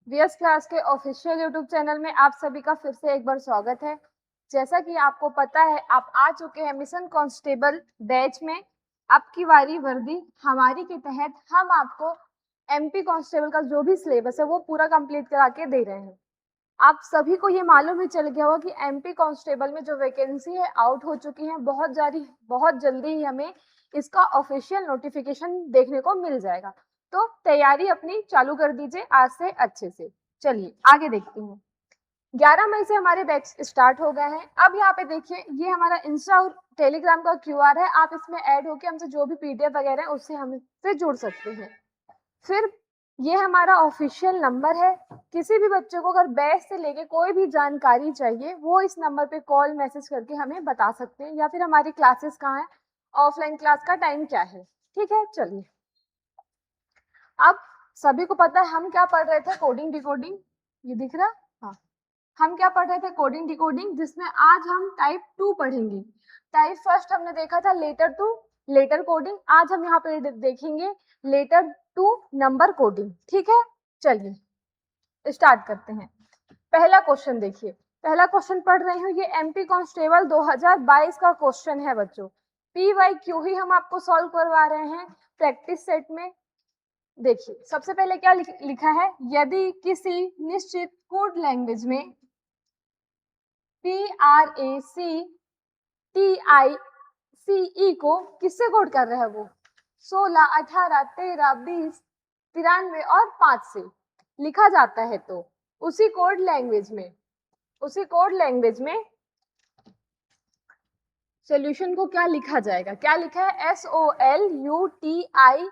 VS class के official YouTube channel में आप सभी का फिर से एक बार स्वागत है। जैसा कि आपको पता है, आप आ चुके हैं मिशन कांस्टेबल बैच में। आपकी वारी वर्दी हमारी के तहत हम आपको एमपी कांस्टेबल का जो भी सिलेबस है वो पूरा कंप्लीट करा के दे रहे हैं। आप सभी को ये मालूम ही चल गया होगा कि एमपी कांस्टेबल में जो वैकेंसी है आउट हो चुकी है। बहुत जल्दी ही हमें इसका ऑफिशियल नोटिफिकेशन देखने को मिल जाएगा। तो तैयारी अपनी चालू कर दीजिए आज से अच्छे से। चलिए आगे देखते हैं। 11 मई से हमारे बैच स्टार्ट हो गए हैं। अब यहाँ पे देखिए, ये हमारा इंस्टा और टेलीग्राम का क्यूआर है। आप इसमें ऐड होकर हमसे जो भी पीडीएफ वगैरह है उससे हमसे जुड़ सकते हैं। फिर ये हमारा ऑफिशियल नंबर है। किसी भी बच्चे को अगर बैच से लेके कोई भी जानकारी चाहिए वो इस नंबर पे कॉल मैसेज करके हमें बता सकते हैं, या फिर हमारी क्लासेस कहाँ है, ऑफलाइन क्लास का टाइम क्या है। ठीक है, चलिए। अब सभी को पता है हम क्या पढ़ रहे थे, कोडिंग डिकोडिंग। ये दिख रहा? हाँ, हम क्या पढ़ रहे थे, कोडिंग डिकोडिंग, जिसमें आज हम टाइप 2 पढ़ेंगे। टाइप फर्स्ट हमने देखा था लेटर टू लेटर कोडिंग। आज हम यहाँ पे देखेंगे लेटर टू नंबर कोडिंग। ठीक है, चलिए स्टार्ट करते हैं। पहला क्वेश्चन देखिए, पहला क्वेश्चन पढ़ रही हूँ, ये एमपी कांस्टेबल 2022 का क्वेश्चन है बच्चों। PYQ ही हम आपको सॉल्व करवा रहे हैं प्रैक्टिस सेट में। देखिए सबसे पहले क्या लिखा है, यदि किसी निश्चित कोड लैंग्वेज में PRACTICE को किससे कोड कर रहा है, वो 16, 18, 13, 20, 93 और 5 से लिखा जाता है, तो उसी कोड लैंग्वेज में सॉल्यूशन को क्या लिखा जाएगा। क्या लिखा है, SOLUTION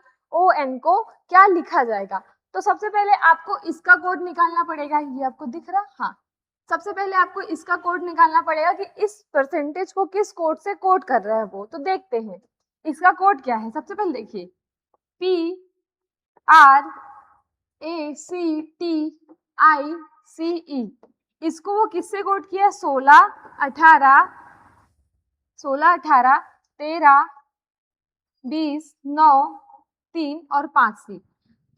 को क्या लिखा जाएगा। तो सबसे पहले आपको इसका कोड निकालना पड़ेगा। ये आपको दिख रहा? हाँ, सबसे पहले आपको इसका कोड निकालना पड़ेगा कि इस परसेंटेज को किस कोड से कोड कर रहा है वो। तो देखते हैं इसका कोड क्या है। सबसे पहले देखिए, PRACTICE, इसको वो किससे कोड किया, 16, 18, 13, 20, 9, 3 और 5 से।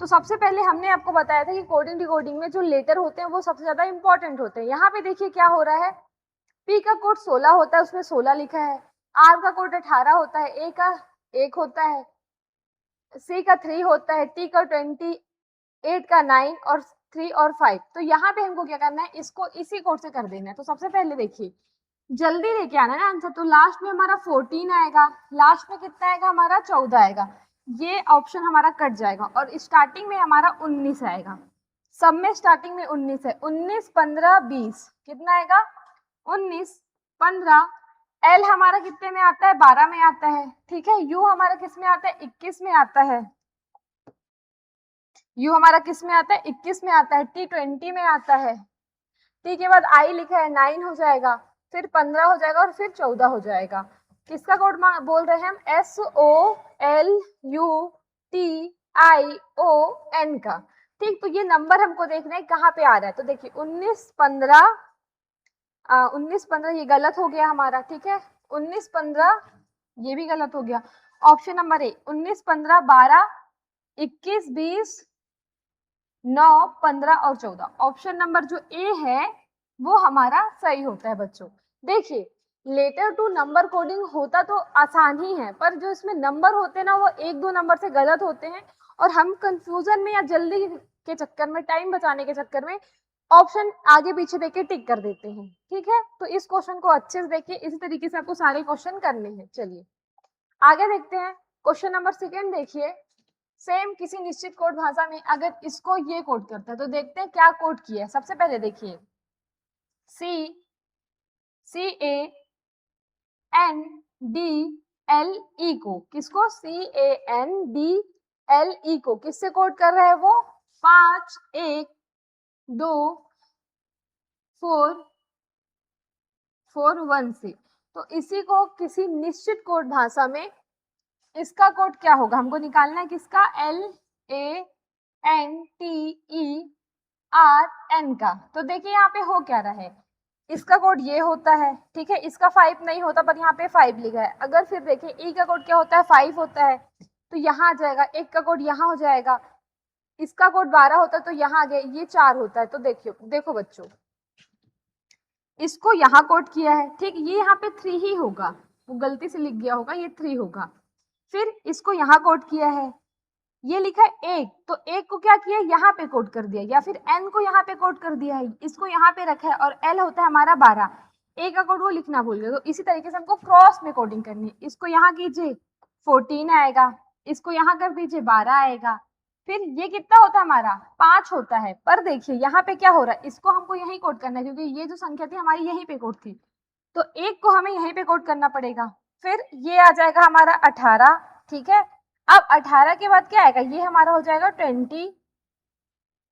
तो सबसे पहले हमने आपको बताया था कि कोडिंग डिकोडिंग में जो लेटर होते हैं वो सबसे ज्यादा इंपॉर्टेंट होते हैं। यहाँ पे देखिए क्या हो रहा है, P का कोड 16 होता है, उसमें 16 लिखा है। R का कोड 18 होता है, A का 1 होता है, C का 3 होता है, T का 20, 8 का 9 और 3 और 5। तो यहाँ पे हमको क्या करना है, इसको इसी कोड से कर देना है। तो सबसे पहले देखिए, जल्दी लेके आना है ना आंसर। तो लास्ट में हमारा 14 आएगा, लास्ट में कितना आएगा हमारा, 14 आएगा। ये ऑप्शन हमारा कट जाएगा और स्टार्टिंग में हमारा 19 आएगा। सब में स्टार्टिंग में 19 है। 19, 15, 20 कितना आएगा, 19, 15। एल हमारा कितने में आता है, 12 में आता है। ठीक है, यू हमारा किस में आता है, 21 में आता है। यू हमारा किस में आता है, 21 में आता है। टी 20 में आता है। टी के बाद आई लिखा है, 9 हो जाएगा, फिर 15 हो जाएगा और फिर 14 हो जाएगा। किसका कोड बोल रहे हैं हम, SOLUTION का। ठीक, तो ये नंबर हमको देखना है कहाँ पे आ रहा है। तो देखिए 19, 15, 19, 15 ये गलत हो गया हमारा। ठीक है, 19, 15 ये भी गलत हो गया। ऑप्शन नंबर ए, 19, 15, 12, 21, 20, 9, 15 और 14। ऑप्शन नंबर जो ए है वो हमारा सही होता है बच्चों। देखिए लेटर टू नंबर कोडिंग होता तो आसान ही है, पर जो इसमें नंबर होते हैं ना वो 1-2 नंबर से गलत होते हैं, और हम कंफ्यूजन में या जल्दी के चक्कर में, टाइम बचाने के चक्कर में ऑप्शन आगे पीछे देके टिक कर देते हैं। ठीक है, तो इस क्वेश्चन को अच्छे से देखिए, इसी तरीके से आपको सारे क्वेश्चन करने हैं। चलिए आगे देखते हैं। क्वेश्चन नंबर 2 देखिए, सेम किसी निश्चित कोड भाषा में अगर इसको ये कोड करता है तो देखते हैं क्या कोड किया है। सबसे पहले देखिए, CANDLE को, किसको, CANDLE को किससे कोड कर रहा है वो, 5, 1, 2, 4, 4, 1 से। तो इसी को किसी निश्चित कोड भाषा में इसका कोड क्या होगा हमको निकालना है, किसका, LANTERN का। तो देखिए यहाँ पे हो क्या रहा है, इसका कोड ये होता है। ठीक है, इसका 5 नहीं होता, पर यहाँ पे 5 लिखा है। अगर फिर देखिए ई का कोड क्या होता है, 5 होता है, तो यहाँ आ जाएगा। 1 का कोड यहाँ हो जाएगा, इसका कोड 12 होता है तो यहाँ आ गया ये 4 होता है। तो देखियो, देखो बच्चों, इसको यहाँ कोड किया है, ठीक, ये यहाँ पे 3 ही होगा, वो गलती से लिख गया होगा, ये 3 होगा। फिर इसको यहाँ कोड किया है, ये लिखा है 1, तो 1 को क्या किया, यहाँ पे कोड कर दिया, या फिर n को यहाँ पे कोड कर दिया है, इसको यहाँ पे रखा है, और l होता है हमारा 12, a का कोड वो लिखना भूल गए। तो इसी तरीके से हमको क्रॉस में कोडिंग करनी है। इसको यहाँ कीजिए 14 आएगा, इसको यहाँ कर दीजिए 12 आएगा। फिर ये कितना होता है हमारा 5 होता है, पर देखिए यहाँ पे क्या हो रहा है, इसको हमको यही कोड करना है क्योंकि ये जो संख्या थी हमारी यहीं पे कोड थी, तो 1 को हमें यहीं पे कोड करना पड़ेगा। फिर ये आ जाएगा हमारा 18, ठीक है। अब 18 के बाद क्या आएगा, ये हमारा हो जाएगा 20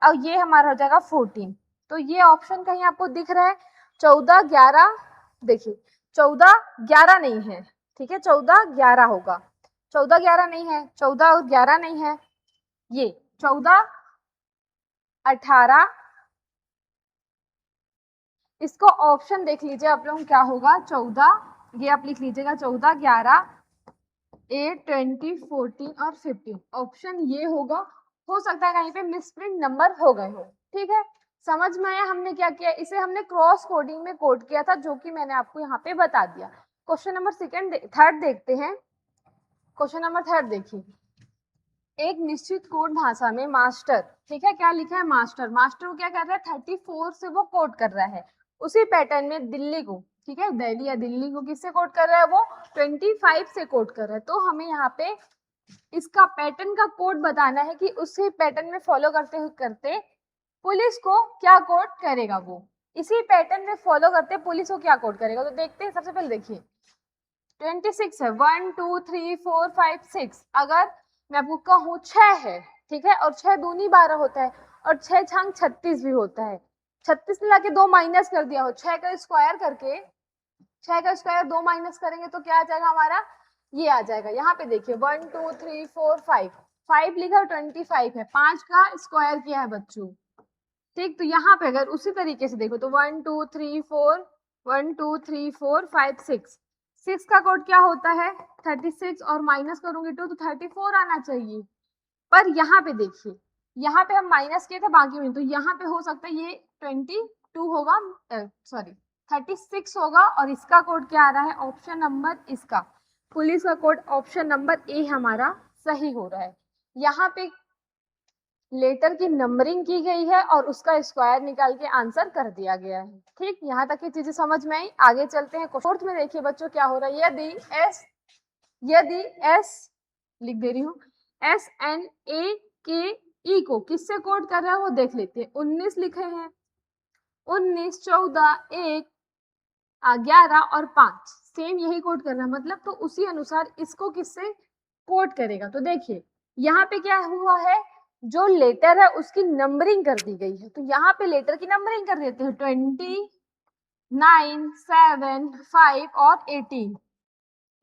और ये हमारा हो जाएगा 14। तो ये ऑप्शन कहीं आपको दिख रहा है 14 11, देखिए 14 11 नहीं है, ठीक है, 14 11 होगा, 14 11 नहीं है, 14 और 11 नहीं है, ये 14 18, इसको ऑप्शन देख लीजिए आप लोग क्या होगा, 14, ये आप लिख लीजिएगा 14 11 8 20 14 और 15, ऑप्शन ये होगा। हो सकता है कहीं पे मिसप्रिंट नंबर हो गए हो, ठीक है। समझ में आया हमने क्या किया, इसे हमने क्रॉस कोडिंग में कोड किया था, जो कि मैंने आपको यहाँ पे बता दिया। क्वेश्चन नंबर थर्ड देखते हैं। क्वेश्चन नंबर 3 देखिए, एक निश्चित कोड भाषा में मास्टर, ठीक है, क्या लिखा है मास्टर, मास्टर को क्या कर रहा है 34 से वो कोड कर रहा है, उसी पैटर्न में दिल्ली को, ठीक है, दिल्ली या दिल्ली को किससे कोड कर रहा है, वो 25 से कोड कर रहा है। तो हमें यहाँ पे इसका पैटर्न का कोड बताना है कि उसी पैटर्न में फॉलो करते पुलिस को क्या कोड करेगा, वो इसी पैटर्न में फॉलो करते पुलिस को क्या कोड करेगा। तो देखते हैं, सबसे पहले देखिए 26 है, 1 2 3 4 5 6, अगर मैं आपको कहूँ 6 है, ठीक है, और 6 दूनी 12 होता है, और 6 छंग 36 भी होता है, 36 में लाके 2 माइनस कर दिया हो, 6 का स्क्वायर करके, 6 का स्क्वायर 2 माइनस करेंगे तो क्या आ जाएगा हमारा, ये आ जाएगा। यहाँ पे देखिए 1 2 3 4 5, 5 लिखा 25 है, 5 का स्क्वायर किया है बच्चों, ठीक। तो यहाँ पे अगर उसी तरीके से देखो तो 1 2 3 4 1 2 3 4 5 6, 6 का कोड क्या होता है 36, और माइनस करूंगी 2 तो 34 आना चाहिए। पर यहाँ पे देखिए, यहाँ पे हम माइनस किए थे बाकी में, तो यहाँ पे हो सकता है ये 22 होगा, सॉरी 36 होगा, और इसका कोड क्या आ रहा है, ऑप्शन नंबर इसका पुलिस का कोड ऑप्शन नंबर ए हमारा सही हो रहा है। यहाँ पे लेटर की नंबरिंग की गई है और उसका स्क्वायर निकाल के आंसर कर दिया गया है, ठीक। यहाँ तक की चीजें समझ में आई, आगे चलते हैं। फोर्थ में देखिए बच्चों क्या हो रहा है, यदि एस लिख दे रही हूँ, SNAKE को किससे कोड कर रहा है वो देख लेते हैं। 19 लिखे हैं, 19 14 1 11 और 5 सेम यही कोड कर रहा है, मतलब तो उसी अनुसार इसको किससे कोड करेगा। तो देखिए यहाँ पे क्या हुआ है, जो लेटर है उसकी नंबरिंग कर दी गई है, तो यहाँ पे लेटर की नंबरिंग कर देते हैं 20 9 7 5 और 18,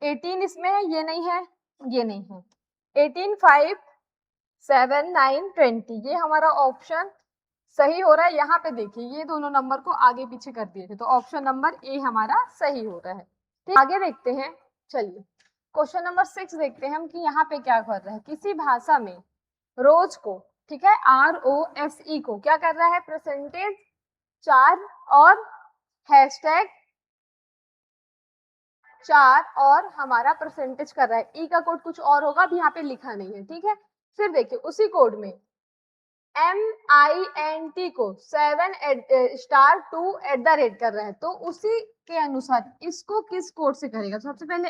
18 इसमें है, ये नहीं है, ये नहीं है, 18 5 7 9 20, ये हमारा ऑप्शन सही हो रहा है। यहाँ पे देखिए ये दोनों नंबर को आगे पीछे कर दिए थे, तो ऑप्शन नंबर ए हमारा सही हो रहा है। तो आगे देखते हैं, चलिए क्वेश्चन नंबर 6 देखते हैं हम कि यहाँ पे क्या कर रहा है, किसी भाषा में रोज को, ठीक है, ROSE को क्या कर रहा है, परसेंटेज 4 और हैशटैग 4 और हमारा परसेंटेज कर रहा है, ई का कोड कुछ और होगा, अभी यहाँ पे लिखा नहीं है, ठीक है। फिर देखिए उसी कोड में MINT को 7 स्टार 2 @ कर रहा है, तो उसी के अनुसार इसको किस कोड से करेगा। तो सबसे पहले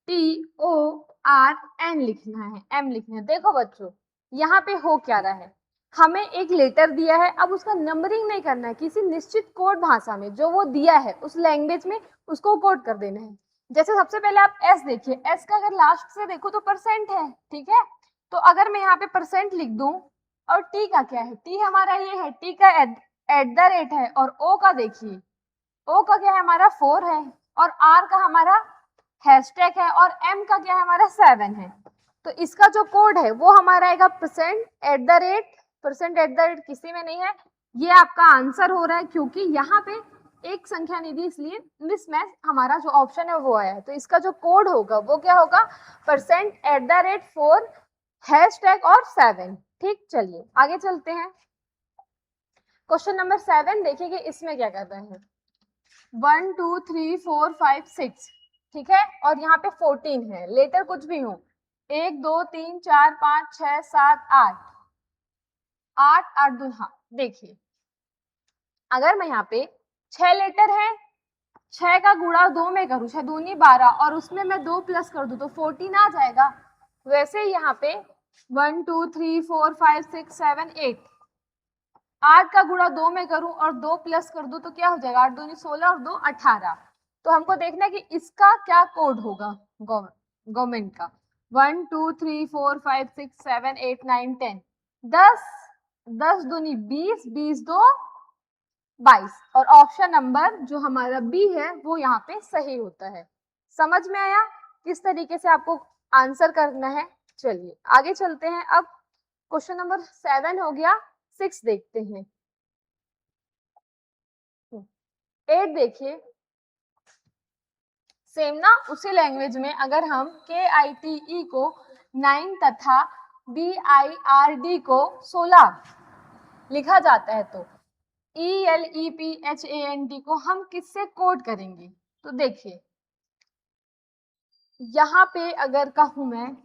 STORN लिखना है, M लिखना है। देखो बच्चों यहाँ पे हो क्या रहा है, हमें एक लेटर दिया है, अब उसका नंबरिंग नहीं करना है, किसी निश्चित कोड भाषा में जो वो दिया है उस लैंग्वेज में उसको कोड कर देना है। जैसे सबसे पहले आप S देखिए, S का अगर लास्ट से देखो तो परसेंट है, ठीक है, तो अगर मैं यहाँ पे परसेंट लिख दूं, और टी का क्या है, टी हमारा ये है, टी का @ है, और ओ का देखिए, ओ का क्या है हमारा 4 है, और आर का हमारा हैशटैग है, और एम का क्या है हमारा 7 है। तो इसका जो कोड है वो हमारा आएगा %, किसी में नहीं है, ये आपका आंसर हो रहा है, क्योंकि यहाँ पे एक संख्या नहीं दी इसलिए मिसमैच हमारा जो ऑप्शन है वो आया है। तो इसका जो कोड होगा वो क्या होगा, %, 4 हैशटैग और 7, ठीक, चलिए आगे चलते हैं। क्वेश्चन नंबर 7 देखिए इसमें क्या कर रहे हैं। 1 2 3 4 5 6, ठीक है, और यहाँ पे 14 है, लेटर कुछ भी हो, 1 2 3 4 5 6 7 8 8 8 2, हाँ देखिए अगर मैं यहाँ पे 6 लेटर है, 6 का गुणा 2 में करूँ, 6 दूनी 12 और उसमें मैं 2 प्लस कर दूं तो 14 आ जाएगा। वैसे ही यहाँ पे 1 2 3 4 5 6 7 8, 8 का गुणा 2 में करूं और 2 प्लस कर दूं तो क्या हो जाएगा, 8 दूनी 16 और 2 18। तो हमको देखना है कि इसका क्या कोड होगा गवर्नमेंट का। 1 2 3 4 5 6 7 8 9 10, 10 10 दूनी 20, 20 2 22, और ऑप्शन नंबर जो हमारा बी है वो यहाँ पे सही होता है। समझ में आया किस तरीके से आपको आंसर करना है। चलिए आगे चलते हैं। अब क्वेश्चन नंबर 7 हो गया, 6 देखते हैं। 8 देखिए, सेम ना उसी लैंग्वेज में अगर हम KITE को 9 तथा BIRD को 16 लिखा जाता है तो ELEPHANT को हम किससे कोड करेंगे। तो देखिए यहाँ पे अगर कहूं मैं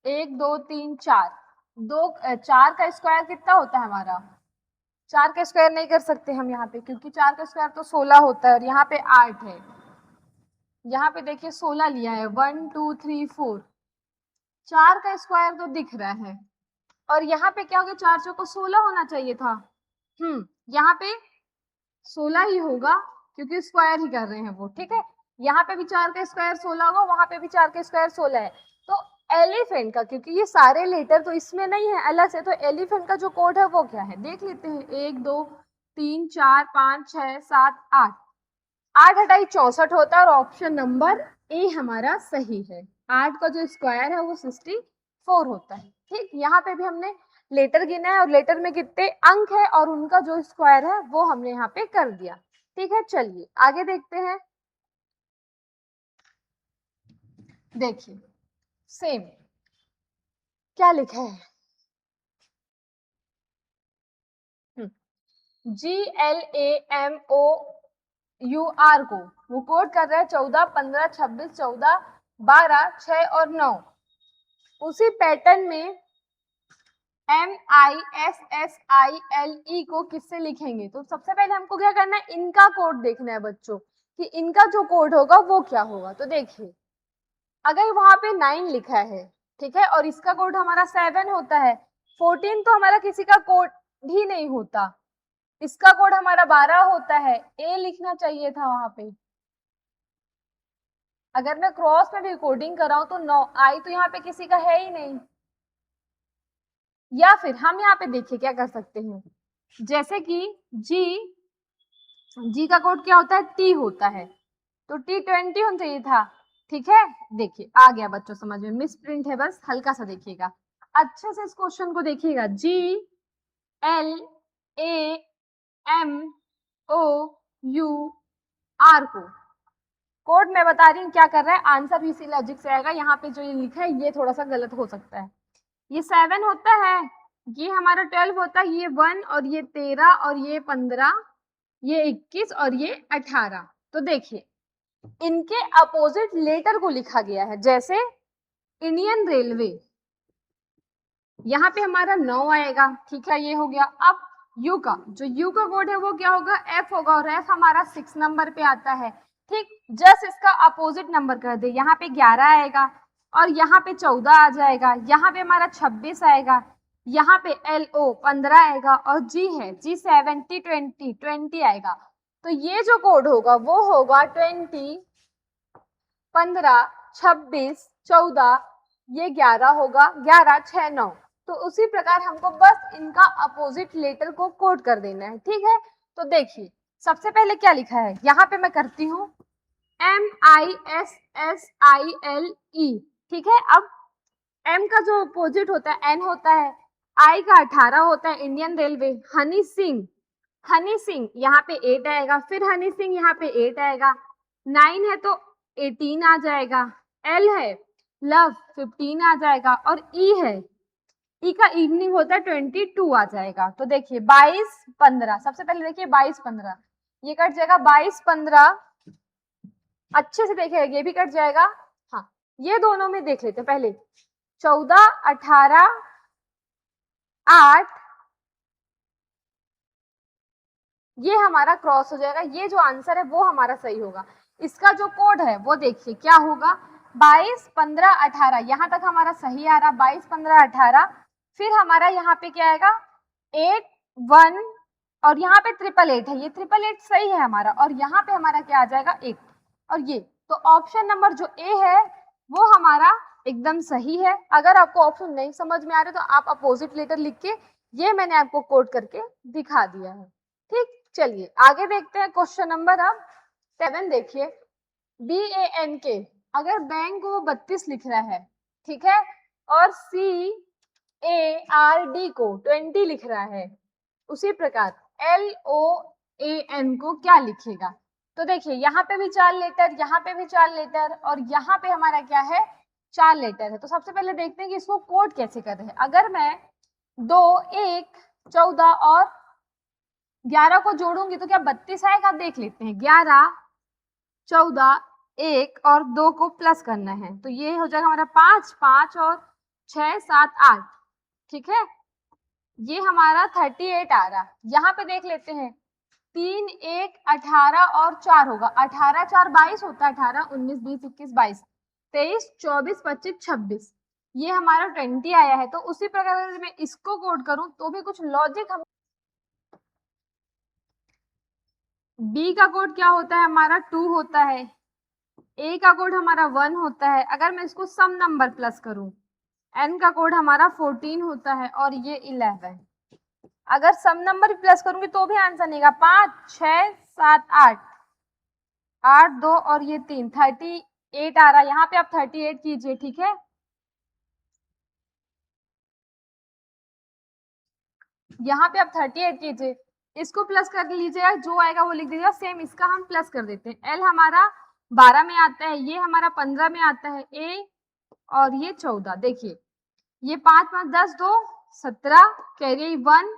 1 2 3 4, 4 का स्क्वायर कितना होता है हमारा, 4 का स्क्वायर नहीं कर सकते हम यहाँ पे क्योंकि 4 का स्क्वायर तो 16 होता है और यहाँ पे 8 है। यहाँ पे देखिए 16 लिया है, 1 2 3 4, 4 का स्क्वायर तो दिख रहा है और यहाँ पे क्या हो गया, 4 चौको 16 होना चाहिए था। यहाँ पे 16 ही होगा क्योंकि स्क्वायर ही कर रहे हैं वो, ठीक है। यहाँ पे भी 4 का स्क्वायर 16 होगा, वहां पे भी 4 का स्क्वायर 16 है। तो एलिफेंट का, क्योंकि ये सारे लेटर तो इसमें नहीं है अलग से, तो एलिफेंट का जो कोड है वो क्या है देख लेते हैं। 1 2 3 4 5 6 7 8, 8 हटाई 64 होता है और ऑप्शन नंबर ए हमारा सही है। 8 का जो स्क्वायर है वो 64 होता है। ठीक, यहाँ पे भी हमने लेटर गिना है और लेटर में कितने अंक है और उनका जो स्क्वायर है वो हमने यहाँ पे कर दिया। ठीक है, चलिए आगे देखते हैं। देखिए सेम क्या लिखा है, GLAMOUR को वो कोड कर रहा है 14 15 26 14 12 6 और 9। उसी पैटर्न में MISSILE को किससे लिखेंगे। तो सबसे पहले हमको क्या करना है, इनका कोड देखना है बच्चों कि इनका जो कोड होगा वो क्या होगा। तो देखिए अगर वहां पे 9 लिखा है, ठीक है, और इसका कोड हमारा 7 होता है, 14 तो हमारा किसी का कोड भी नहीं होता, इसका कोड हमारा 12 होता है, ए लिखना चाहिए था वहां पे। अगर मैं क्रॉस में भी कोडिंग कराऊं तो 9 आई तो यहाँ पे किसी का है ही नहीं। या फिर हम यहाँ पे देखिए क्या कर सकते हैं, जैसे कि जी का कोड क्या होता है, टी होता है, तो T20 होना चाहिए था। ठीक है, देखिए आ गया बच्चों समझ में, मिस प्रिंट है बस, हल्का सा देखिएगा अच्छे से इस क्वेश्चन को देखिएगा। GLAMOUR को कोड मैं बता रही हूँ क्या कर रहा है, आंसर भी इसी लॉजिक से आएगा। यहाँ पे जो ये लिखा है ये थोड़ा सा गलत हो सकता है। ये 7 होता है, ये हमारा 12 होता है, ये 1 और ये 13 और ये 15, ये 21 और ये 18। तो देखिए इनके अपोजिट लेटर को लिखा गया है, जैसे इंडियन रेलवे, यहाँ पे हमारा 9 आएगा, ठीक है, ये हो गया। अब यू का कोड है वो क्या होगा, एफ होगा, और एफ हमारा 6 नंबर पे आता है। ठीक, जस्ट इसका अपोजिट नंबर कर दे, यहाँ पे 11 आएगा और यहाँ पे 14 आ जाएगा, यहाँ पे हमारा 26 आएगा, यहाँ पे LO 15 आएगा और जी है जी 70 20 आएगा। तो ये जो कोड होगा वो होगा 20 15 26 14, ये 11 होगा, 11 6 9। तो उसी प्रकार हमको बस इनका अपोजिट लेटर को कोड कर देना है। ठीक है, तो देखिए सबसे पहले क्या लिखा है, यहाँ पे मैं करती हूँ MISSILE। ठीक है, अब M का जो अपोजिट होता है N होता है, I का 18 होता है इंडियन रेलवे, हनी सिंह यहाँ पे 8 आएगा, फिर हनी सिंह यहाँ पे 8 आएगा, 9 है तो 18 आ जाएगा, L है लव 15 आ जाएगा और E है ई का इवनिंग होता है 22 आ जाएगा। तो देखिए 22 15, सबसे पहले देखिए 22 15 ये कट जाएगा, 22 15 अच्छे से देखिए ये भी कट जाएगा। हाँ ये दोनों में देख लेते हैं पहले, 14 18 8 ये हमारा क्रॉस हो जाएगा। ये जो आंसर है वो हमारा सही होगा। इसका जो कोड है वो देखिए क्या होगा, 22 15 18 यहाँ तक हमारा सही आ रहा, 22 15 18। फिर हमारा यहाँ पे क्या आएगा 8 1 और यहाँ पे 888 है, ये 888 सही है हमारा, और यहाँ पे हमारा क्या आ जाएगा 8 और ये। तो ऑप्शन नंबर जो ए है वो हमारा एकदम सही है। अगर आपको ऑप्शन नहीं समझ में आ रहे तो आप अपोजिट लेटर लिख के, ये मैंने आपको कोड करके दिखा दिया है। ठीक, चलिए आगे देखते हैं क्वेश्चन नंबर अब 7। देखिए BANK, अगर बैंक को 32 लिख रहा है, ठीक है, और CARD को 20 लिख रहा है, उसी प्रकार LOAN को क्या लिखेगा। तो देखिए यहाँ पे भी 4 लेटर, यहाँ पे भी 4 लेटर, और यहाँ पे हमारा क्या है 4 लेटर है। तो सबसे पहले देखते हैं कि इसको कोड कैसे कर रहे हैं। अगर मैं 2 1 14 और 11 को जोड़ूंगी तो क्या 32 आएगा, आप देख लेते हैं। 11 14 1 और 2 को प्लस करना है तो ये हो जाएगा हमारा 5 5 और 6 7 8, ठीक है, ये हमारा 38 आ रहा। यहाँ पे देख लेते हैं 3 1 18 और 4 होगा, 18 4 22 होता है, 18 19 20 21 22 23 24 25 26, ये हमारा 20 आया है। तो उसी प्रकार अगर मैं इसको कोड करूं तो भी कुछ लॉजिक हम, बी का कोड क्या होता है हमारा 2 होता है, ए का कोड हमारा 1 होता है। अगर मैं इसको सम नंबर प्लस करूं, एन का कोड हमारा 14 होता है और ये 11। अगर सम नंबर प्लस करूंगी तो भी आंसर नहीं आएगा, 5 6 7 8 8 2 और ये 3 38 आ रहा है। यहाँ पे आप 38 कीजिए, ठीक है, यहाँ पे आप 38 कीजिए, इसको प्लस कर लीजिएगा, जो आएगा वो लिख दीजिएगा। सेम इसका हम प्लस कर देते हैं, एल हमारा 12 में आता है, ये हमारा 15 में आता है, ए और ये 14। देखिए ये 5 5 10 2 17 कैरी 1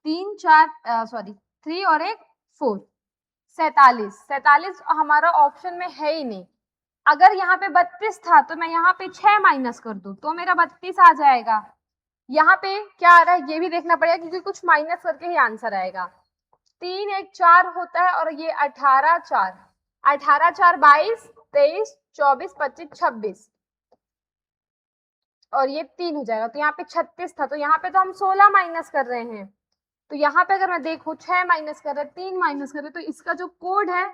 3 4 सॉरी 3 और एक 4 47। 47 हमारा ऑप्शन में है ही नहीं। अगर यहाँ पे 32 था तो मैं यहाँ पे 6 माइनस कर दूं तो मेरा 32 आ जाएगा। यहाँ पे क्या आ रहा है ये भी देखना पड़ेगा क्योंकि कुछ माइनस करके ही आंसर आएगा। 3 1 4 होता है और ये 18 4 18 4 22 23 24 25 26 और ये 3 हो जाएगा। तो यहाँ पे 36 था तो यहाँ पे तो हम 16 माइनस कर रहे हैं। तो यहाँ पे अगर मैं देखूं 6 माइनस कर रहे 3 माइनस कर रहे, तो इसका जो कोड है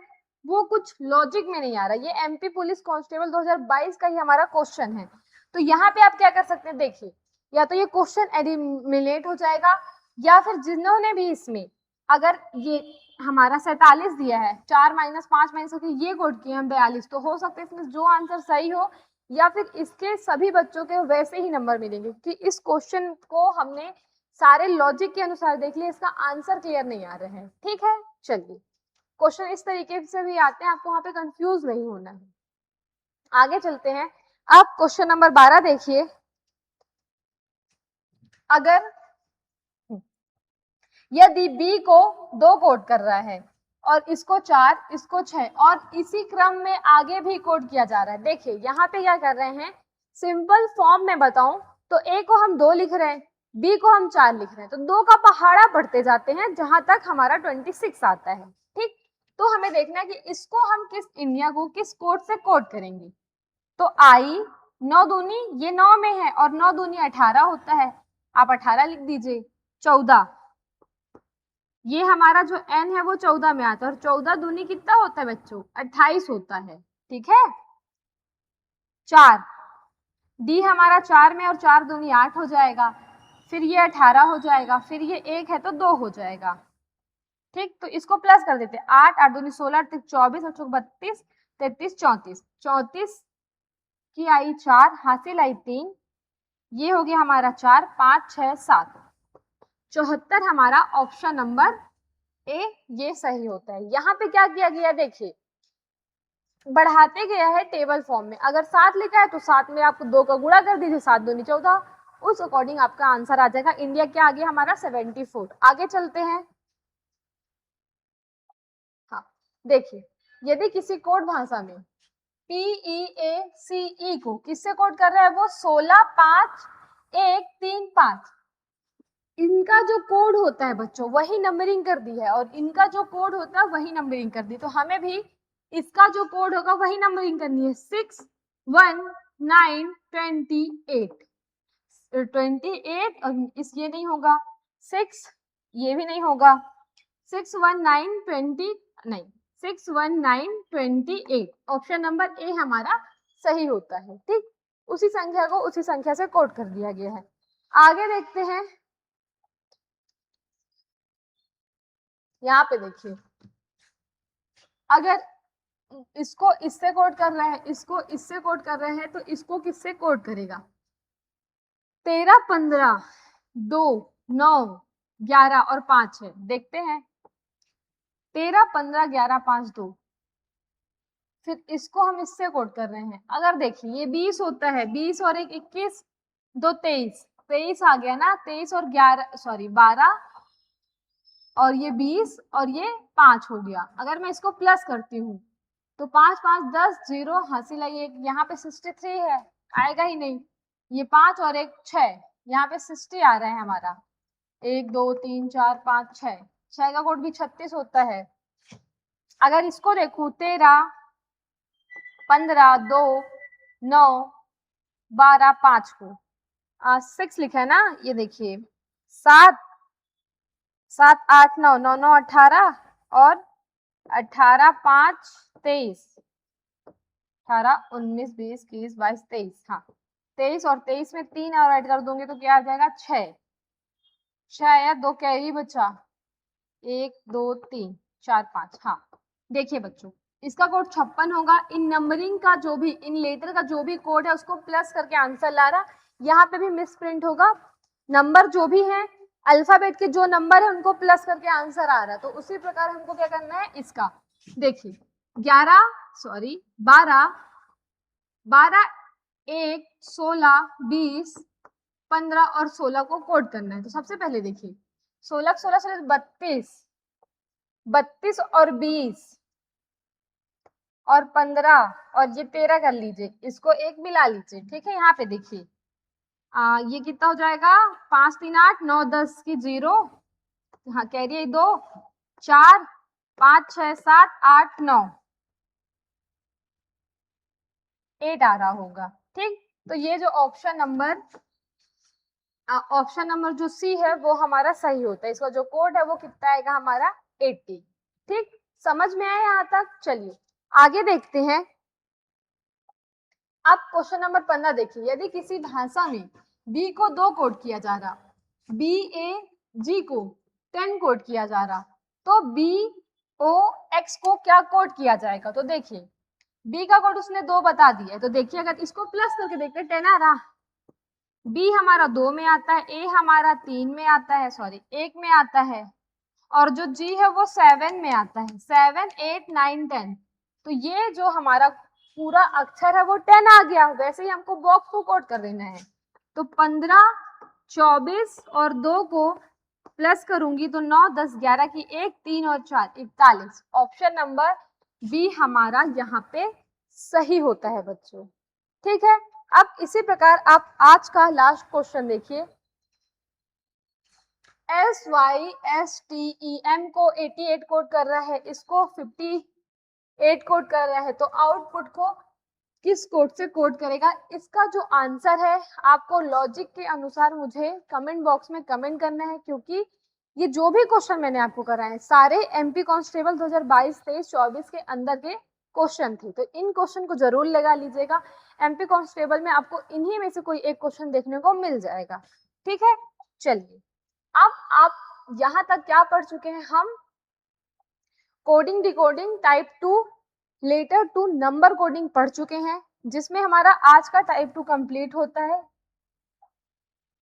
वो कुछ लॉजिक में नहीं आ रहा। ये एमपी पुलिस कांस्टेबल 2022 का ही हमारा क्वेश्चन है। तो यहाँ पे आप क्या कर सकते हैं, देखिए या तो ये क्वेश्चन एलिमिनेट हो जाएगा या फिर जिन्होंने भी इसमें अगर ये हमारा 47 दिया है 4 माइनस 5 माइनस करके ये कोड किए हम 42, तो हो सकता है इसमें जो आंसर सही हो या फिर इसके सभी बच्चों के वैसे ही नंबर मिलेंगे कि इस क्वेश्चन को हमने सारे लॉजिक के अनुसार देख लिया, इसका आंसर क्लियर नहीं आ रहे हैं। ठीक है, चलिए क्वेश्चन इस तरीके से भी आते हैं, आपको वहां पे कंफ्यूज नहीं होना है। आगे चलते हैं। अब क्वेश्चन नंबर 12 देखिए, अगर यदि बी को 2 कोड कर रहा है और इसको 4 इसको 6 और इसी क्रम में आगे भी कोड किया जा रहा है। देखिए यहाँ पे क्या कर रहे हैं, सिंपल फॉर्म में बताऊं तो ए को हम 2 लिख रहे हैं, बी को हम 4 लिख रहे हैं, तो 2 का पहाड़ा बढ़ते जाते हैं जहां तक हमारा 26 आता है। ठीक, तो हमें देखना है कि इसको हम किस इंडिया को किस कोड से कोड करेंगे। तो आई 9 दूनी ये 9 में है और 9 दूनी 18 होता है, आप 18 लिख दीजिए। 14 ये हमारा जो n है वो 14 में आता है और 14 दूनी कितना होता है बच्चों, 28 होता है। ठीक है, 4 डी हमारा 4 में और 4 दूनी 8 हो जाएगा, फिर ये 18 हो जाएगा, फिर ये 1 है तो 2 हो जाएगा। ठीक, तो इसको प्लस कर देते हैं, 8 8 दूनी 16 8 24 और 32 33 34 34 की आई 4 हासिल आई 3, ये हो गया हमारा 4 5 6 7 74 हमारा ऑप्शन नंबर ए ये सही होता है। यहाँ पे क्या किया गया, देखिए बढ़ाते गया है टेबल फॉर्म में। अगर 7 लिखा है तो 7 में आप 2 का गुणा कर दीजिए, 7 दूनी 14 उस अकॉर्डिंग आपका आंसर आ जाएगा। इंडिया क्या आ गया हमारा 74। आगे चलते हैं। हाँ देखिए, यदि किसी कोड भाषा में PEACE को किससे कोड कर रहा है, वो 16 5 1 3 5, इनका जो कोड होता है बच्चों वही नंबरिंग कर दी है, और इनका जो कोड होता है वही नंबरिंग कर दी। तो हमें भी इसका जो कोड होगा वही नंबरिंग करनी है। 6 1 9 28 28, और इस ये नहीं होगा 6, ये भी नहीं होगा 6 1 9 20, नहीं 6 1 9 28। ऑप्शन नंबर ए हमारा सही होता है। ठीक, उसी संख्या को उसी संख्या से कोड कर दिया गया है। आगे देखते हैं। यहाँ पे देखिए, अगर इसको इससे कोड कर रहे हैं, इसको इससे कोड कर रहे हैं, तो इसको किससे कोड करेगा? 13 15 2 9 11 और 5 है। देखते हैं 13 15 11 5 2, फिर इसको हम इससे कोड कर रहे हैं। अगर देखिए ये 20 होता है, 20 और 1 21, 2 23, 23 आ गया ना, 23 और 11 सॉरी 12, और ये 20 और ये 5 हो गया। अगर मैं इसको प्लस करती हूँ तो 5 5 10 0 हासिल है, ये यहाँ पे 63 है, आएगा ही नहीं। ये 5 और 1 6, यहाँ पे 60 आ रहा है हमारा। 1 2 3 4 5 6, 6 का कोड भी 36 होता है। अगर इसको देखूं 13 15 2 9 12 5 को 6 लिखा है ना, ये देखिए 7 7 8 9 9 9 18, और 18 5 23, 18 19 20 21 22 23, हाँ 23, और 23 में 3 और ऐड कर दूंगे तो क्या आ जाएगा 6, 6 या 2 कैरी बचा, 1 2 3 4 5। हाँ देखिए बच्चों, इसका कोड 56 होगा। इन नंबरिंग का जो भी, इन लेटर का जो भी कोड है उसको प्लस करके आंसर ला रहा। यहाँ पे भी मिस प्रिंट होगा, नंबर जो भी है अल्फाबेट के जो नंबर है उनको प्लस करके आंसर आ रहा है। तो उसी प्रकार हमको क्या करना है, इसका देखिए 12 1 16 20 15 और 16 को कोड करना है। तो सबसे पहले देखिए 16 16 16 32, 32 और 20 और 15 और ये 13 कर लीजिए, इसको एक मिला लीजिए। ठीक है, यहाँ पे देखिए ये कितना हो जाएगा, 5 3 8 9 10 की 0, हाँ कैरी 2 4 5 6 7 8 9 8 आ रहा होगा। ठीक, तो ये जो ऑप्शन नंबर जो सी है वो हमारा सही होता है। इसका जो कोड है वो कितना आएगा हमारा 80। ठीक, समझ में आया यहाँ तक? चलिए आगे देखते हैं। अब क्वेश्चन नंबर 15 देखिए, यदि किसी भाषा में बी को 2 कोड किया जा रहा, बी ए जी को 10 कोड किया जा रहा, तो बी ओ एक्स को क्या कोड किया जाएगा? तो देखिए बी का कोड उसने 2 बता दिया है, तो देखिए अगर इसको प्लस करके देखते 10 आ रहा, बी हमारा 2 में आता है, ए हमारा 3 में आता है, सॉरी 1 में आता है, और जो जी है वो 7 में आता है, 7 8 9 10। तो ये जो हमारा पूरा अक्षर है वो 10 आ गया। वैसे ही हमको बॉक्स को कोड कर देना है। तो 15 24 और 2 को प्लस करूंगी तो 9 10 11 की 1 3 और 4 41। ऑप्शन नंबर बी हमारा यहाँ पे सही होता है बच्चों। ठीक है, अब इसी प्रकार आप आज का लास्ट क्वेश्चन देखिए। SYSTEM को 88 कोड कर रहा है, इसको 58 कोड कर रहा है, तो आउटपुट को किस कोड से कोड करेगा? इसका जो आंसर है आपको लॉजिक के अनुसार मुझे कमेंट बॉक्स में कमेंट करना है, क्योंकि ये जो भी क्वेश्चन मैंने आपको कराए हैं सारे एमपी कांस्टेबल 2022 23 24 के अंदर के क्वेश्चन थे। तो इन क्वेश्चन को जरूर लगा लीजिएगा, एमपी कांस्टेबल में आपको इन्हीं में से कोई एक क्वेश्चन देखने को मिल जाएगा। ठीक है, चलिए अब आप यहाँ तक क्या पढ़ चुके हैं? हम coding decoding type 2 letter to number coding पढ़ चुके हैं, जिसमें हमारा आज का टाइप 2 कंप्लीट होता है।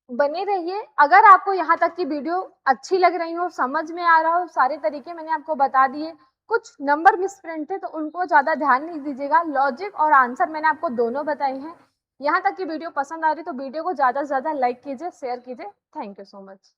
बने रहिए। अगर आपको यहाँ तक की वीडियो अच्छी लग रही हो, समझ में आ रहा हो, सारे तरीके मैंने आपको बता दिए, कुछ नंबर मिसप्रिंट है तो उनको ज्यादा ध्यान नहीं दीजिएगा। लॉजिक और आंसर मैंने आपको दोनों बताए हैं। यहाँ तक की वीडियो पसंद आ रही तो वीडियो को ज़्यादा से ज़्यादा लाइक कीजिए, शेयर कीजिए। Thank you so much.